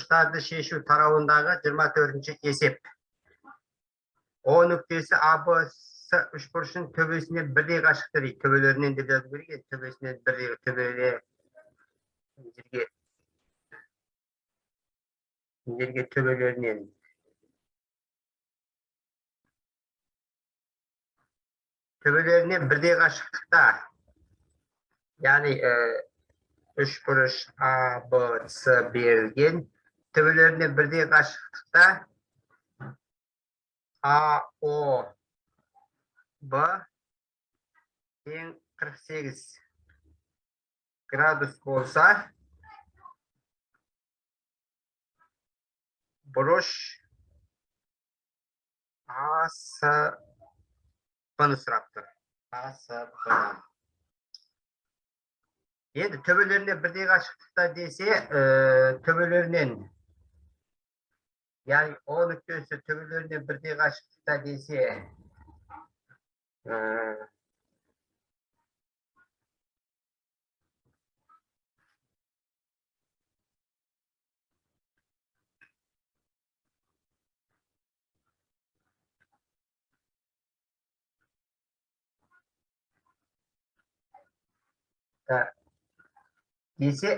Үшбұрыштарды шешу тарауындағы 24-ші есеп. O нүктесі ABC үшбұрышының төбесінен бірдей қашықтық дейді. Төбелерінен деп жазу керек. Төбесінен бірдей жерге төбелерінен. Төбелерінен бірдей қашықтықта. Яғни үшбұрыш ABC берілген. Төбелерінен бірдей қашықтықта AOB тең 48 градус болса, бұрыш ASB-ны сұрап тұр. ASB. Енді төбелерінен бірдей қашықтықта десе, төбелерінен, яғни O нүктесі төбелерінен бірдей қашықтықта десе,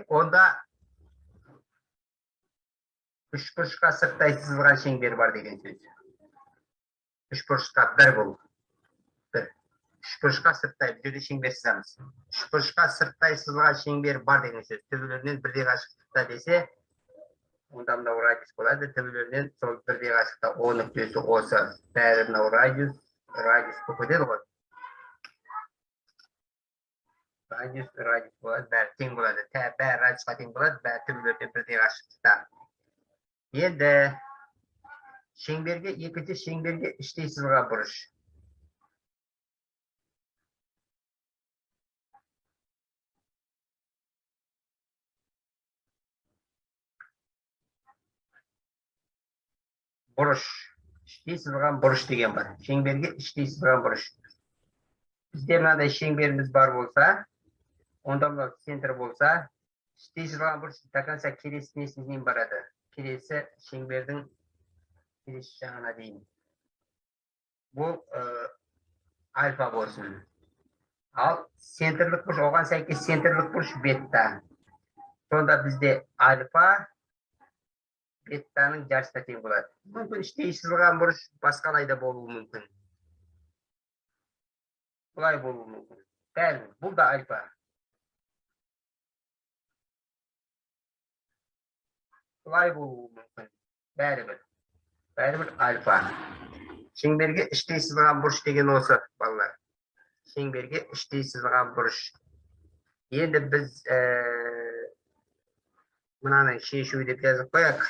онда үшбұрышқа сырттай сызылған шеңбер бар деген сөз. Үшбұрышқа бір бұл. Үшбұрышқа сырттай бірде шеңбер сызамыз. Үшбұрышқа сырттай сызылған шеңбер бар деген сөз. Төбелерінен бірдей қашықтықта десе, онда мынау радиус болады. Төбелерінен сол бірдей қашықтықта O нүктесі осы. Бәрі мынау радиус болып кетеді ғой. Радиус болады, бәрі тең болады. Бәрі радиусқа тең болады, бәрі төбелерінен бірдей қашықтықта. Енді екінші шеңберге іштей сызылған бұрыш. Бұрыш. Іштей сызылған бұрыш деген бар. Шеңберге іштей сызылған бұрыш. Бізде мынандай шеңберіміз бар болса, онда мынау центр болса, іштей сызылған бұрыш до конца келесі несінен барады. Келесі шеңбердің келесі жағына дейін. Бұл альфа болсын. Ал центрлік бұрыш, оған сәйкес центрлік бұрыш бетта. Сонда бізде альфа беттаның жарысына тең болады. Мүмкін іштей сызылған бұрыш басқалай да болуы мүмкін. Бұлай болуы мүмкін. Бәрі, бұл да альфа. Бұлай болуы мүмкін. Бәрібір альфа. Шеңберге іштей сызылған бұрыш деген осы, балалар. Шеңберге іштей сызылған бұрыш. Енді біз мынаны шешу деп жазып қояйық.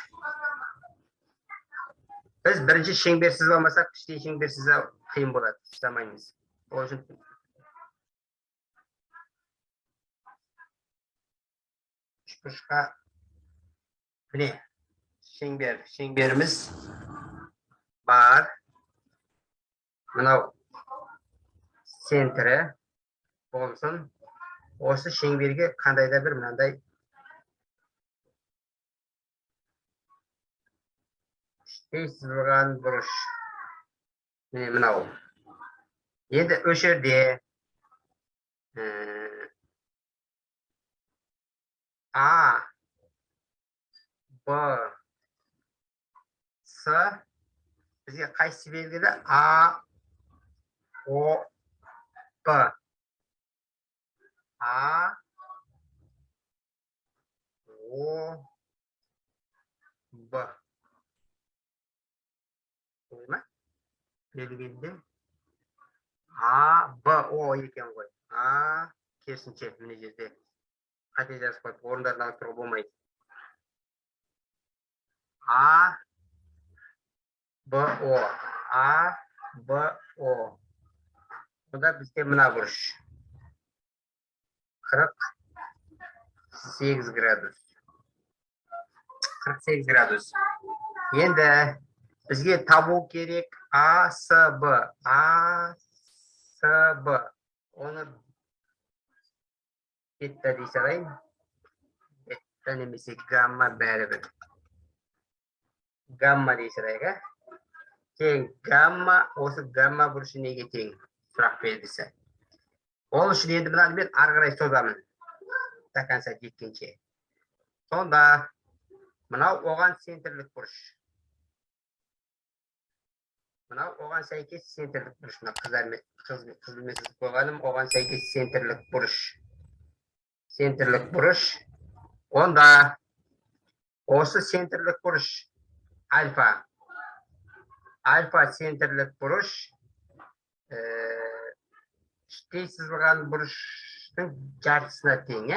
Біз бірінші шеңбер сызбамасақ, іштей шеңбер сызу қиын болады. Сызамаймыз. Ол үшін үшбұрышқа міне шеңберіміз бар. Мынау центрі болсын. Осы шеңберге қандай да бір мынандай іштей сызылған бұрыш. Міне мынау. Енді өшерде A, B, S бізге қайсы белгілі? A, O, B. A, O, B. Ой ма? Белгілі. A, B, O екен ғой. A, керісінше міне жерде. Қате жазып қойып, орындарын ауыстыруға болмайды. A, B, O. A, B, O. Бұда бізде мына бұрыш. 48 градус. 48 градус. Енді бізге табу керек ASB. ASB. Оны бетта дей салайын. Бетта немесе гамма бәрібір. Gamma deyishirayga. Teң gamma, осы gamma бұрышы неге тең? Сұрақ берілсе. Ол үшін енді мынаны мен ары қарай созамын. До конца жеткенше. Сонда мынау оған центрлік бұрыш. Мынау оған сәйкес центрлік бұрыш. Мына қызылмен қойғаным оған сәйкес центрлік бұрыш. Центрлік бұрыш. Онда осы центрлік бұрыш альфа. Альфа центрлік бұрыш іштей сызылған бұрыштың жартысына тең,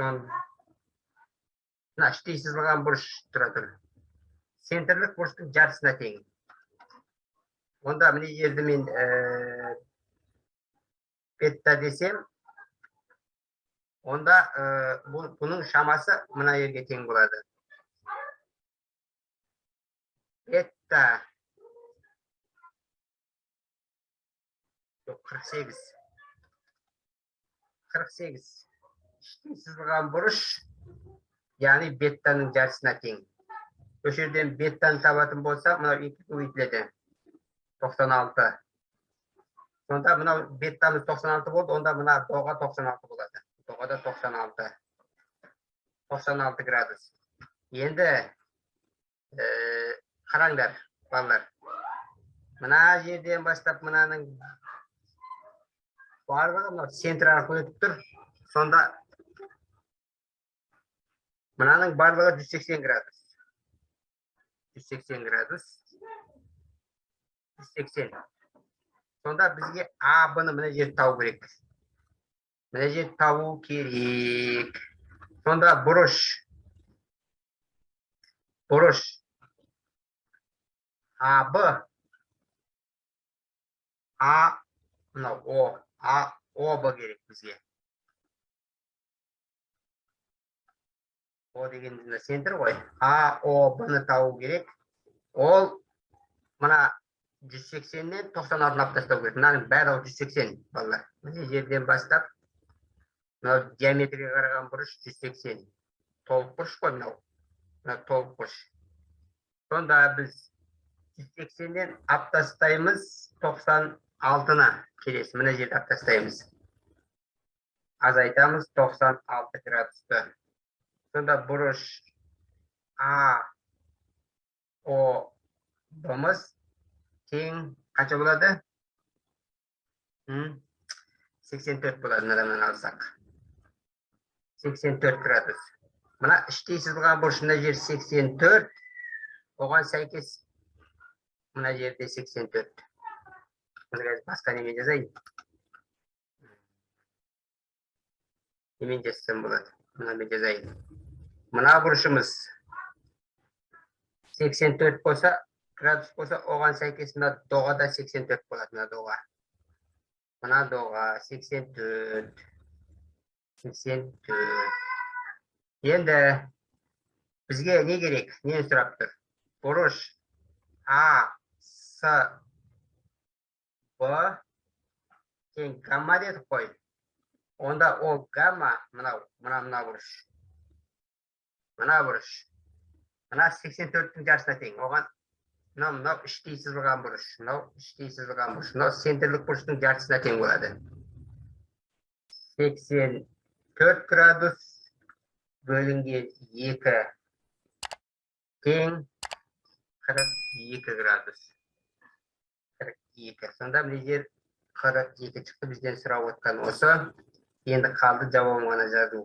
мына іштей сызылған бұрыш тұра тұр. Центрлік бұрыштың жартысына тең. Онда міне жерді мен бетта десем, онда бұның шамасы мына жерге тең болады. Бетта 48. 48. Іштей сызылған бұрыш, яғни беттаның жартысына тең. Осы жерден беттаны табатын болса, мынау 2 көбейтіледі. 96. Сонда мынау беттамыз 96 болды, онда мына доға 96 болады. Доғада 96. 96 градус. Енді қараңдар, балалар. Мына жерден бастап мынаның барлығы мынау центр арқылы өтіп тұр. Сонда мынаның барлығы 180 градус. 180 градус. 180. Сонда бізге А-быны мына жерді табу керек. Мына жерді табу керек. Сонда бұрыш. А-Б. А, мынау О. О-Б керек бізге. О деген центр ғой. А-О-Б-ны табу керек. Ол мына 180-нен 96-ны алып тастау керек. Мынаның бәрі 180, балалар. Мына жерден бастап, мынау диаметрге қараған бұрыш 180. Толық бұрыш қой мынау. Мына толық бұрыш. Сонда біз 180-нен алып тастаймыз 96-ны. Келесі мына жерді алып тастаймыз. Азайтамыз 96 градусты. Сонда бұрыш А-О-Б-мыз тең қанша болады? 84 болады, мынадан алсақ. 84 градус. Мына іштей сызылған бұрышында жер 84. Оған сәйкес мына жерде 84. Мұны басқа немен жазайын. Немен жазсам болады? Мұны жазайын. Мына бұрышымыз 84 болса, градус болса, оған сәйкес мына доғада 84 болады, мына доға. Мына доға 84. 84. Енді бізге не керек? Нені сұрап тұр? Бұрыш А-С-Б тең гамма дедік қой. Онда ол гамма мына бұрыш. Мына бұрыш. Мына 84-тің жартысына тең. Оған мынау іштей сызылған бұрыш. Мынау іштей сызылған бұрыш. Мынау центрлік бұрыштың жартысына тең болады. 84 градус бөлінген 2 тең 42 градус. 42. Сонда мына жер 42 шықты, бізден сұрап отқан осы. Енді қалды жауабын ғана жазу.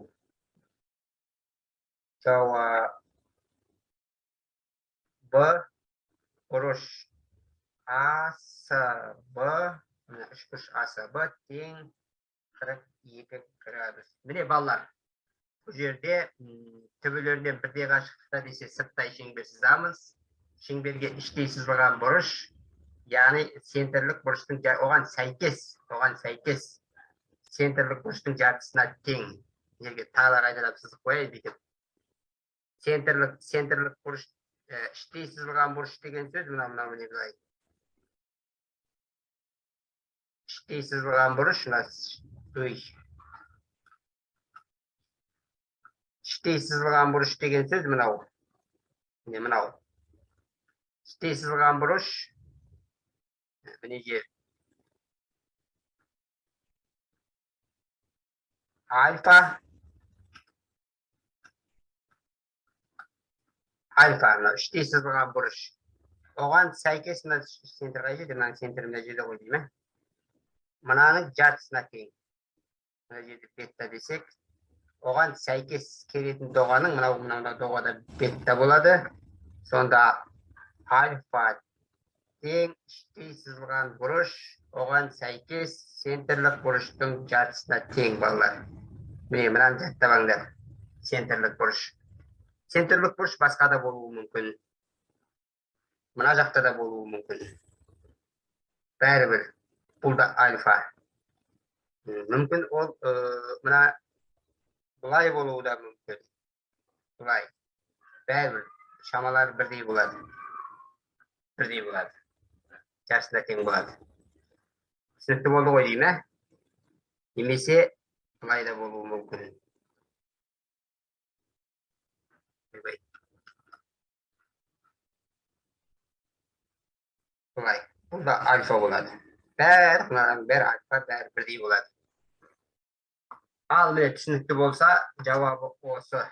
Жауабы бұрыш АСБ, үш бұрыш АСБ тең 42 градус. Міне балалар, бұл жерде түбілерінен бірде қашықтықта десе сырттай шеңбер сызамыз. Шеңберге іштей сызылған бұрыш, яғни центрлік бұрыштың оған сәйкес центрлік бұрыштың жартысына тең. Жерге тағы қайталап сызып қояйын бүйтіп. Центрлік бұрыш, іштей сызылған бұрыш деген сөз мына не былай. Іштей сызылған бұрыш, іштей сызылған бұрыш деген сөз мынау. Mine mınau. İşte sızılgan buruş. Mine jeri. Alfa. Alfa. İşte sızılgan buruş. Oğan сәйкес мына центрға жетті, мына центрімде жерде ғой деймін. Мынаның жартысына тең. Мына жерде бетта десек, оған сәйкес келетін доғаның мынау доғада бетта болады. Сонда альфа тең іштей сызылған бұрыш, оған сәйкес центрлік бұрыштың жартысына тең балалар. Міне мынаны жаттап центрлік бұрыш. Центрлік бұрыш басқа да болуы мүмкін. Мына жақта да болуы мүмкін. Бәрібір. Бұл да альфа. Мүмкін ол мына бұлай болуы да мүмкін. Бұлай. Бәрібір. Шамалар бірдей болады. Бірдей болады. Жартысына тең болады. Түсінікті болды ғой деймін, немесе бұлай да болуы мүмкін. Бұлай. Бұл да альфа болады. Бәрі альфа, бәрі бірдей болады. Ал міне түсінікті болса, жауабы осы.